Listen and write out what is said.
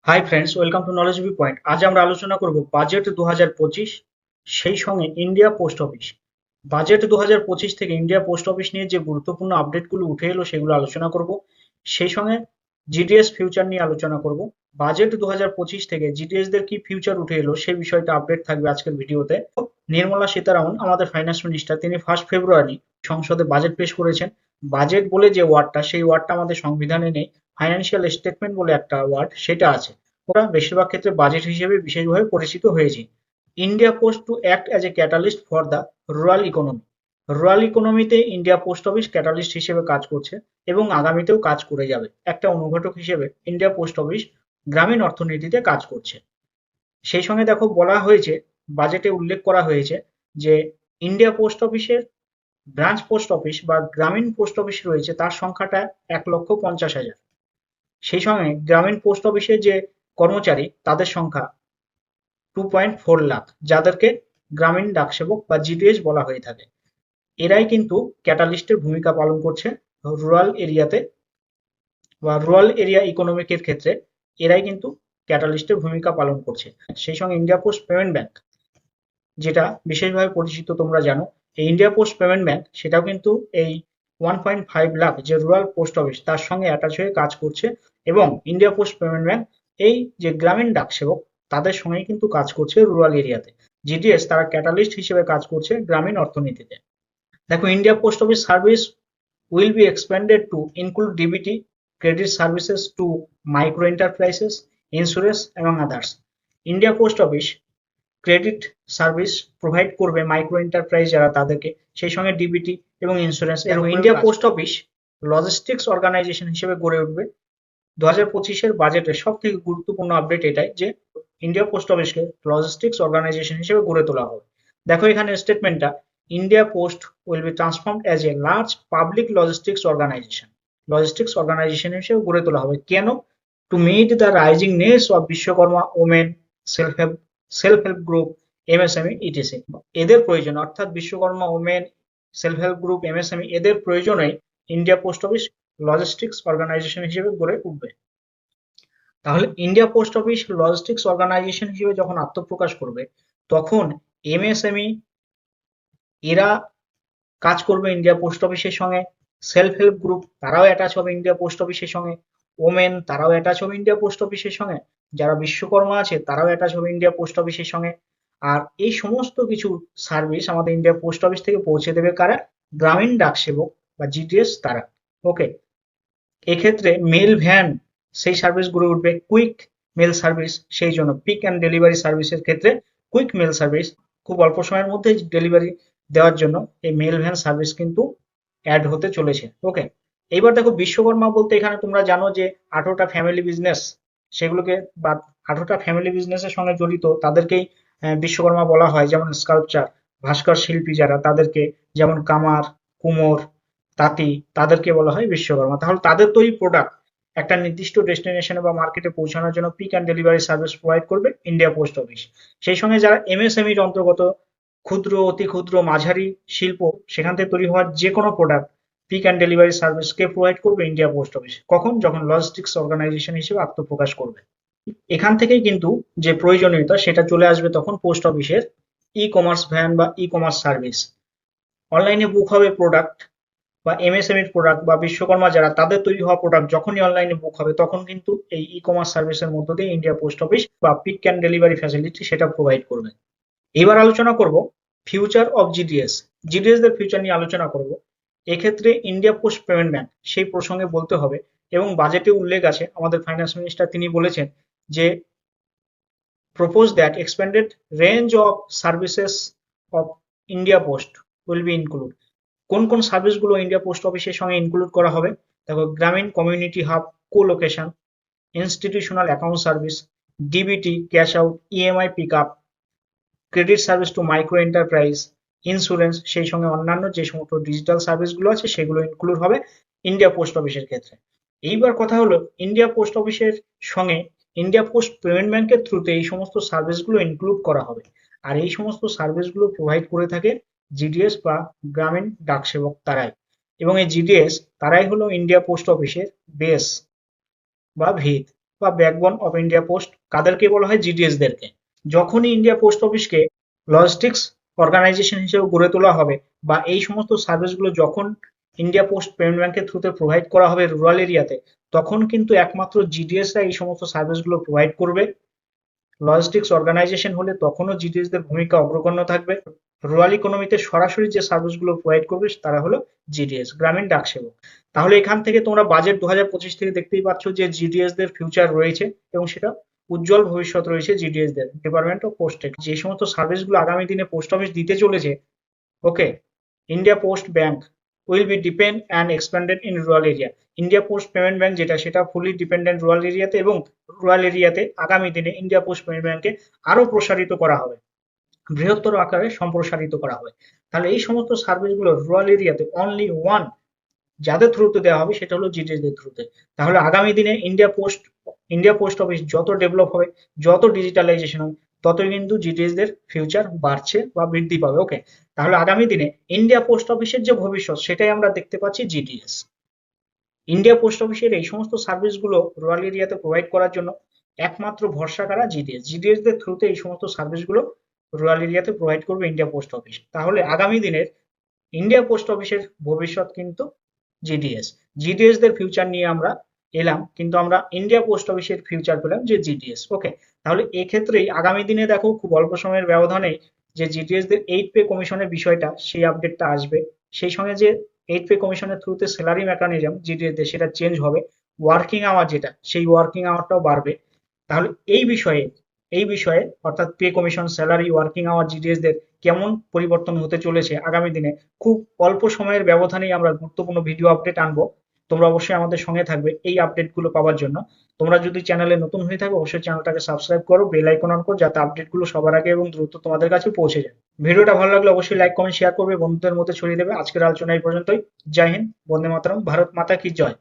Hi friends, welcome to knowledge view point. আজ আমরা আলোচনা করব বাজেট 2025, সেই সঙ্গে ইন্ডিয়া পোস্ট অফিস। বাজেট 2025 থেকে ইন্ডিয়া পোস্ট অফিস নিয়ে যে গুরুত্বপূর্ণ আপডেটগুলো উঠে এলো সেগুলো আলোচনা করব। সেই সঙ্গে জিডিএস ফিউচার নিয়ে আলোচনা করব। বাজেট 2025 থেকে জিডিএস দের কি ফিউচার উঠে এলো সেই বিষয়টা আপডেট থাকবে আজকের ভিডিওতে। নির্মলা সীতারামন, আমাদের ফাইন্যান্স মিনিস্টার, তিনি 1 ফেব্রুয়ারি সংসদে বাজেট পেশ করেছেন। বাজেট বলে যে ওয়ার্ডটা, সেই ওয়ার্ডটা আমাদের সংবিধানে নেই। ফাইন্যান্সিয়াল স্টেটমেন্ট বলে একটা ওয়ার্ড, সেটা আছে। ওরা বেশিরভাগ ক্ষেত্রে বাজেট হিসেবে বিশেষভাবে পরিচিত হয়েছে। India post to act as a catalyst for the rural economy. Rural ইকোনমিতে ইন্ডিয়া পোস্ট অফিস ক্যাটালিস্ট হিসেবে কাজ করছে এবং আগামীতেও কাজ করে যাবে। একটা অনুঘটক হিসেবে ইন্ডিয়া পোস্ট অফিস গ্রামীণ অর্থনীতিতে কাজ করছে। সেই সঙ্গে দেখো, বলা হয়েছে, বাজেটে উল্লেখ করা হয়েছে যে ইন্ডিয়া পোস্ট অফিসের ব্রাঞ্চ পোস্ট অফিস বা গ্রামীণ পোস্ট অফিস রয়েছে, তার সংখ্যাটা 1,50,000। সেই সঙ্গে গ্রামীণ পোস্ট অফিসের যে কর্মচারী, তাদের সংখ্যা 2.4 লাখ, যাদেরকে গ্রামীণ ডাকসেবক বা জিডিএস বলা হয়ে থাকে। এরাই কিন্তু ক্যাটালিস্টের ভূমিকা পালন করছে রুরাল এরিয়াতে বা রুরাল এরিয়া ইকোনমিকের ক্ষেত্রে। এরাই কিন্তু ক্যাটালিস্টের ভূমিকা পালন করছে। সেই সঙ্গে ইন্ডিয়া পোস্ট পেমেন্ট ব্যাংক, যেটা বিশেষভাবে পরিচিত, তোমরা জানো, এই ইন্ডিয়া পোস্ট পেমেন্ট ব্যাংক, সেটাও কিন্তু এই 1.5 লাখ যে রুরাল পোস্ট অফিস, তার সঙ্গে অ্যাটাচ হয়ে কাজ করছে। এবং ইন্ডিয়া পোস্ট পেমেন্ট ব্যাংক এই যে গ্রামীণ ডাকসেবক, তাদের সঙ্গেই কিন্তু কাজ করছে রুরাল এরিয়াতে। জিডিএস তারা ক্যাটালিস্ট হিসেবে কাজ করছে গ্রামীণ অর্থনীতিতে। দেখো, India post office service will be expanded to include DBT, credit services to micro enterprises, insurance এবং others. India post office credit service provide করবে মাইক্রো এন্টারপ্রাইজ যারা, তাদেরকে। সেই সঙ্গে ডিবিটি এবং ইন্স্যুরেন্স। এবং India post office logistics organisation হিসেবে গড়ে উঠবে। 2025-এর বাজেটের সব থেকে গুরুত্বপূর্ণ আপডেট এটাই যে ইন্ডিয়া পোস্ট অফিসকে লজিস্টিক্স অর্গানাইজেশন হিসেবে গড়ে তোলা হবে। দেখো এখানে স্টেটমেন্টটা, India post will be transformed as a large public logistics organisation. Logistics organisation হিসেবে গড়ে তোলা হবে। কেন? To meet the rising needs of Vishwakarma women, self help group, MSME, etc. এদের প্রয়োজন, অর্থাৎ Vishwakarma women, self help group, MSME, এদের প্রয়োজনে India post office logistics organisation হিসেবে গড়ে উঠবে। তাহলে India post office logistics organisation হিসেবে যখন আত্মপ্রকাশ করবে, তখন এমএসএমই এরা কাজ করবে ইন্ডিয়া পোস্ট অফিসের সঙ্গে। সেলফ হেল্প গ্রুপ তারাও অ্যাটাচ হবে ইন্ডিয়া পোস্ট অফিসের সঙ্গে। ওমেন তারাও অ্যাটাচ হবে ইন্ডিয়া পোস্ট অফিসের সঙ্গে। যারা বিশ্বকর্মা আছে তারাও অ্যাটাচ হবে ইন্ডিয়া পোস্ট অফিসের সঙ্গে। আর এই সমস্ত কিছু সার্ভিস আমাদের ইন্ডিয়া পোস্ট অফিস থেকে পৌঁছে দেবে কারা? গ্রামীণ ডাকসেবক বা জিডিএস তারা। ওকে। এক্ষেত্রে মেল ভ্যান সেই সার্ভিস গড়ে উঠবে। কুইক মেল সার্ভিস, সেই জন্য পিক অ্যান্ড ডেলিভারি সার্ভিসের ক্ষেত্রে কুইক মেল সার্ভিস, খুব অল্প সময়ের মধ্যে ডেলিভারি দেওয়ার জন্য এই মেল ভ্যান সার্ভিস কিন্তু অ্যাড হতে চলেছে। ওকে। এইবার দেখো, বিশ্বকর্মা বলতে এখানে তোমরা জানো যে 18টা ফ্যামিলি বিজনেস, সেগুলোকে বা 18টা ফ্যামিলি বিজনেসের সঙ্গে জড়িত তাদেরকেই বিশ্বকর্মা বলা হয়। যেমন স্কাল্পচার, ভাস্কর শিল্পী যারা, তাদেরকে, যেমন কামার, কুমোর, তাঁতি, তাদেরকে বলা হয় বিশ্বকর্মা। তাহলে তাদের তৈরি প্রোডাক্ট একটা নির্দিষ্ট ডেস্টিনেশনে বা মার্কেটে পৌঁছানোর জন্য pick and delivery service provide করবে ইন্ডিয়া পোস্ট অফিস। সেই সঙ্গে যারা এমএসএমইর অন্তর্গত, ক্ষুদ্র, অতি ক্ষুদ্র, মাঝারি শিল্প, সেখান থেকে তৈরি হওয়ার যে কোনো প্রোডাক্ট পিক অ্যান্ড ডেলিভারি সার্ভিসকে প্রোভাইড করবে ইন্ডিয়া পোস্ট অফিস। কখন? যখন লজিস্টিক্স অর্গানাইজেশন হিসেবে আত্মপ্রকাশ করবে। এখান থেকেই কিন্তু যে প্রয়োজনীয়তা সেটা চলে আসবে তখন পোস্ট অফিসের ই কমার্স ভ্যান বা ই কমার্স সার্ভিস। অনলাইনে বুক হবে প্রোডাক্ট বা এমএসএমই প্রোডাক্ট বা বিশ্বকর্মা যারা, তাদের তৈরি হওয়া প্রোডাক্ট যখনই অনলাইনে বুক হবে, তখন কিন্তু এই ই কমার্স সার্ভিসের মধ্য দিয়ে ইন্ডিয়া পোস্ট অফিস বা পিক অ্যান্ড ডেলিভারি ফ্যাসিলিটি সেটা প্রোভাইড করবে। এবার আলোচনা করব future of GDS. GDS there future নিয়ে আলোচনা করব। এক্ষেত্রে ইন্ডিয়া পোস্ট পেমেন্ট ব্যাংক সেই প্রসঙ্গে বলতে হবে। এবং বাজেটে উল্লেখ আছে, আমাদের ফাইন্যান্স মিনিস্টার তিনি বলেছেন যে propose that expanded range of services of India Post will be included. কোন কোন সার্ভিসগুলো ইন্ডিয়া পোস্ট অফিসের সঙ্গে ইনক্লুড করা হবে? দেখো, গ্রামীণ community hub, colocation, institutional account service, DBT, cash out, EMI pick up, credit service to micro enterprise, insurance, সেই সঙ্গে অন্যান্য যে সমস্ত ডিজিটাল সার্ভিসগুলো আছে সেগুলো ইনক্লুড হবে ইন্ডিয়া পোস্ট অফিসের ক্ষেত্রে। এইবার কথা হলো, ইন্ডিয়া পোস্ট অফিসের সঙ্গে ইন্ডিয়া পোস্ট পেমেন্ট ব্যাংকের থ্রুতে এই সমস্ত সার্ভিসগুলো ইনক্লুড করা হবে। আর এই সমস্ত সার্ভিসগুলো প্রোভাইড করে থাকে জিডিএস বা গ্রামীণ ডাকসেবক তারাই। এবং এই জিডিএস তারাই হলো ইন্ডিয়া পোস্ট অফিসের বেস বা ভিত। বা ব্যাকবোন অফ ইন্ডিয়া পোস্ট। কাদেরকে বলা হয়? জিডিএস দেরকে। যখনই ইন্ডিয়া পোস্ট অফিসকে লজিস্টিক্স অর্গানাইজেশন হিসেবে গড়ে তোলা হবে বা এই সমস্ত সার্ভিসগুলো যখন ইন্ডিয়া পোস্ট পেমেন্ট ব্যাংকের থ্রুতে প্রোভাইড করা হবে রুরাল এরিয়াতে, তখন কিন্তু একমাত্র জিডিএসরা এই সমস্ত সার্ভিসগুলো প্রোভাইড করবে। লজিস্টিক্স অর্গানাইজেশন হলে তখনও জিডিএস দের ভূমিকা অগ্রগণ্য থাকবে। রুরাল ইকোনমিতে সরাসরি যে সার্ভিসগুলো প্রোভাইড করবে তারা হলো জিডিএস, গ্রামীণ ডাক সেবক। তাহলে এখান থেকে তোমরা বাজেট 2025 থেকে দেখতেই পাচ্ছ যে জিডিএস দের ফিউচার রয়েছে এবং সেটা উজ্জ্বল ভবিষ্যৎ রয়েছে জিডিএস দের। ডিপার্টমেন্ট অফ পোস্টে যে সমস্ত সার্ভিসগুলো আগামী দিনে পোস্ট অফিস দিতে চলেছে, okay, India post bank will be depend and expanded in rural area. India post payment bank যেটা, সেটা ফুলি ডিপেন্ডেন্ট রুরাল এরিয়াতে, এবং রুরাল এরিয়াতে আগামী দিনে ইন্ডিয়া পোস্ট পেমেন্ট ব্যাংকে আরো প্রসারিত করা হবে, বৃহত্তর আকারে সম্প্রসারিত করা হবে। তাহলে এই সমস্ত সার্ভিসগুলো রুরাল এরিয়াতে অনলি ওয়ান যাদের থ্রুতে দেওয়া হবে সেটা হলো জিডিএস দের থ্রুতে। তাহলে আগামী দিনে ইন্ডিয়া পোস্ট অফিস যত ডেভেলপ হবে, যত ডিজিটালাইজেশন হবে, ততই কিন্তু জিডিএস দের ফিউচার বাড়ছে বা বৃদ্ধি পাবে। ওকে, তাহলে আগামী দিনে ইন্ডিয়া পোস্ট অফিসের যে ভবিষ্যৎ সেটাই আমরা দেখতে পাচ্ছি জিডিএস। ইন্ডিয়া পোস্ট অফিসের এই সমস্ত সার্ভিসগুলো রুরাল এরিয়াতে প্রোভাইড করার জন্য একমাত্র ভরসা কারা? জিডিএস। জিডিএস দের থ্রুতে এই সমস্ত সার্ভিসগুলো রুরাল এরিয়াতে প্রোভাইড করবে ইন্ডিয়া পোস্ট অফিস। তাহলে আগামী দিনের ইন্ডিয়া পোস্ট অফিসের ভবিষ্যৎ কিন্তু জিডিএস। জিডিএস দের ফিউচার নিয়ে আমরা এলাম, কিন্তু আমরা ইন্ডিয়া পোস্ট অফিসের ফিউচার পেলাম যে জিডিএস। ওকে, তাহলে এক্ষেত্রেই আগামী দিনে দেখো খুব অল্প সময়ের ব্যবধানে যে জিডিএস দের 8 পে কমিশনের বিষয়টা, সেই আপডেটটা আসবে। সেই সঙ্গে যে 8 পে কমিশনের থ্রুতে স্যালারি মেকানিজম জিডিএস দের সেটা চেঞ্জ হবে। ওয়ার্কিং আওয়ার যেটা, সেই ওয়ার্কিং আওয়ারটাও বাড়বে। তাহলে এই বিষয়ে অর্থাৎ pay commission, salary, working hour, GDS দের কেমন পরিবর্তন হতে চলেছে আগামী দিনে, খুব অল্প সময়ের ব্যবধানেই আমরা গুরুত্বপূর্ণ ভিডিও আপডেট আনবো। তোমরা অবশ্যই আমাদের সঙ্গে থাকবে এই আপডেটগুলো পাওয়ার জন্য। তোমরা যদি চ্যানেলে নতুন হয়ে থাকো অবশ্যই চ্যানেলটাকে সাবস্ক্রাইব করো, বেল আইকন অন করো, যাতে আপডেটগুলো সবার আগে এবং দ্রুত তোমাদের কাছে পৌঁছে যায়। ভিডিওটা ভালো লাগলে অবশ্যই লাইক, কমেন্ট, শেয়ার করবে, বন্ধুদের মধ্যে ছড়িয়ে দেবে। আজকের আলোচনা এই পর্যন্তই। জয় হিন্দ, বন্দে মাতরম, ভারত মাতা কি জয়।